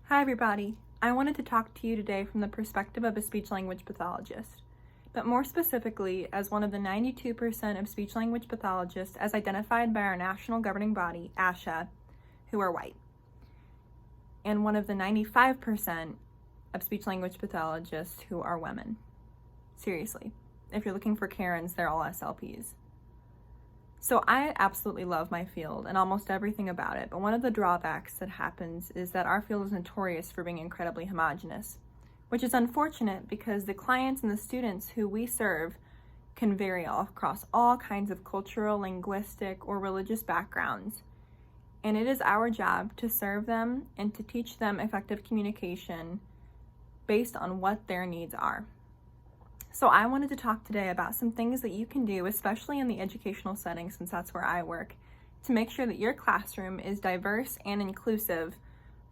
Hi everybody. I wanted to talk to you today from the perspective of a speech-language pathologist, but more specifically as one of the 92% of speech-language pathologists as identified by our national governing body, ASHA, who are white, and one of the 95% of speech-language pathologists who are women. Seriously, if you're looking for Karens, they're all SLPs. So I absolutely love my field and almost everything about it, but one of the drawbacks that happens is that our field is notorious for being incredibly homogenous, which is unfortunate because the clients and the students who we serve can vary across all kinds of cultural, linguistic, or religious backgrounds. And it is our job to serve them and to teach them effective communication based on what their needs are. So I wanted to talk today about some things that you can do, especially in the educational setting, since that's where I work, to make sure that your classroom is diverse and inclusive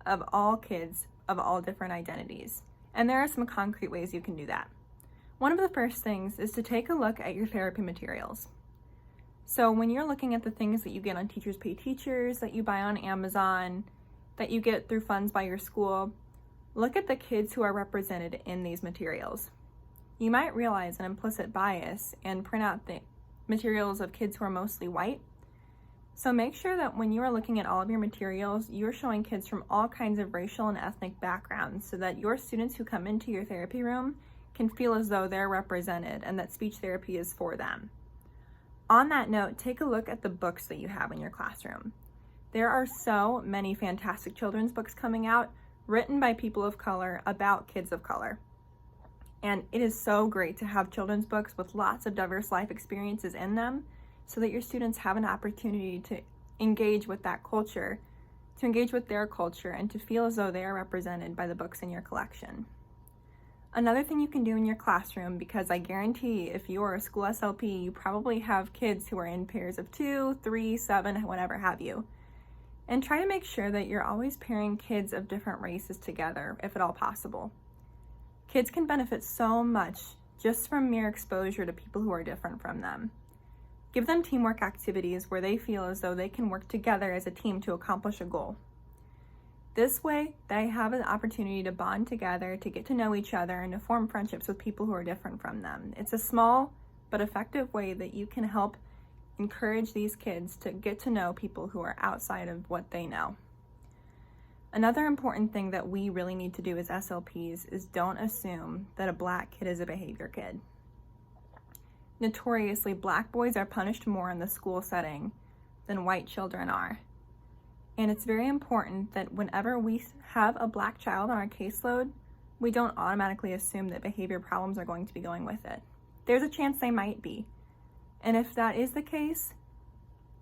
of all kids of all different identities. And there are some concrete ways you can do that. One of the first things is to take a look at your therapy materials. So when you're looking at the things that you get on Teachers Pay Teachers, that you buy on Amazon, that you get through funds by your school, look at the kids who are represented in these materials. You might realize an implicit bias and print out the materials of kids who are mostly white. So make sure that when you are looking at all of your materials, you're showing kids from all kinds of racial and ethnic backgrounds so that your students who come into your therapy room can feel as though they're represented and that speech therapy is for them. On that note, take a look at the books that you have in your classroom. There are so many fantastic children's books coming out written by people of color about kids of color. And it is so great to have children's books with lots of diverse life experiences in them so that your students have an opportunity to engage with that culture, to engage with their culture, and to feel as though they are represented by the books in your collection. Another thing you can do in your classroom, because I guarantee if you are a school SLP, you probably have kids who are in pairs of 2, 3, 7, whatever have you. And try to make sure that you're always pairing kids of different races together, if at all possible. Kids can benefit so much just from mere exposure to people who are different from them. Give them teamwork activities where they feel as though they can work together as a team to accomplish a goal. This way, they have an opportunity to bond together, to get to know each other, and to form friendships with people who are different from them. It's a small but effective way that you can help encourage these kids to get to know people who are outside of what they know. Another important thing that we really need to do as SLPs is don't assume that a black kid is a behavior kid. Notoriously, black boys are punished more in the school setting than white children are. And it's very important that whenever we have a black child on our caseload, we don't automatically assume that behavior problems are going to be going with it. There's a chance they might be. And if that is the case,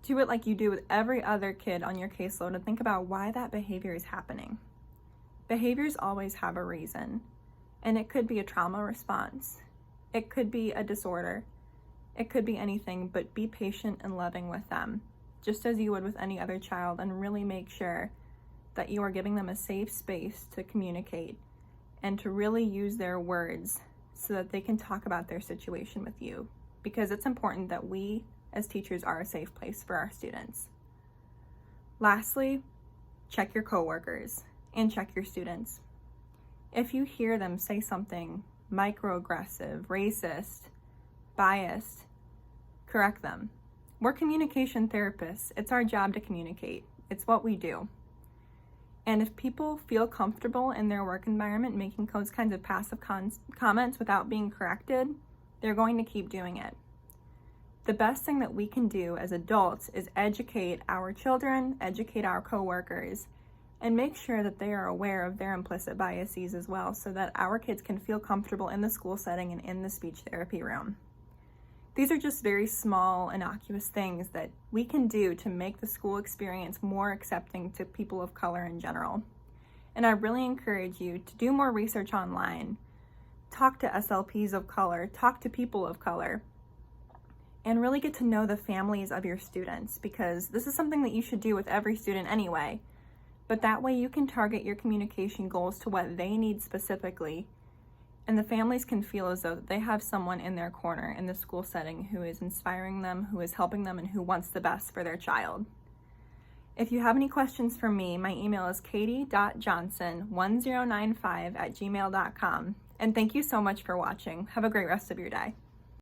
do it like you do with every other kid on your caseload and think about why that behavior is happening. Behaviors always have a reason, and it could be a trauma response. It could be a disorder. It could be anything, but be patient and loving with them, just as you would with any other child, and really make sure that you are giving them a safe space to communicate and to really use their words so that they can talk about their situation with you, because it's important that we as teachers are a safe place for our students. Lastly, check your coworkers and check your students. If you hear them say something microaggressive, racist, biased, correct them. We're communication therapists. It's our job to communicate. It's what we do. And if people feel comfortable in their work environment making those kinds of passive comments without being corrected, they're going to keep doing it. The best thing that we can do as adults is educate our children, educate our coworkers, and make sure that they are aware of their implicit biases as well so that our kids can feel comfortable in the school setting and in the speech therapy room. These are just very small, innocuous things that we can do to make the school experience more accepting to people of color in general. And I really encourage you to do more research online, talk to SLPs of color, talk to people of color, and really get to know the families of your students, because this is something that you should do with every student anyway. But that way you can target your communication goals to what they need specifically, and the families can feel as though they have someone in their corner in the school setting who is inspiring them, who is helping them, and who wants the best for their child. If you have any questions for me, my email is katie.johnson1095@gmail.com. And thank you so much for watching. Have a great rest of your day.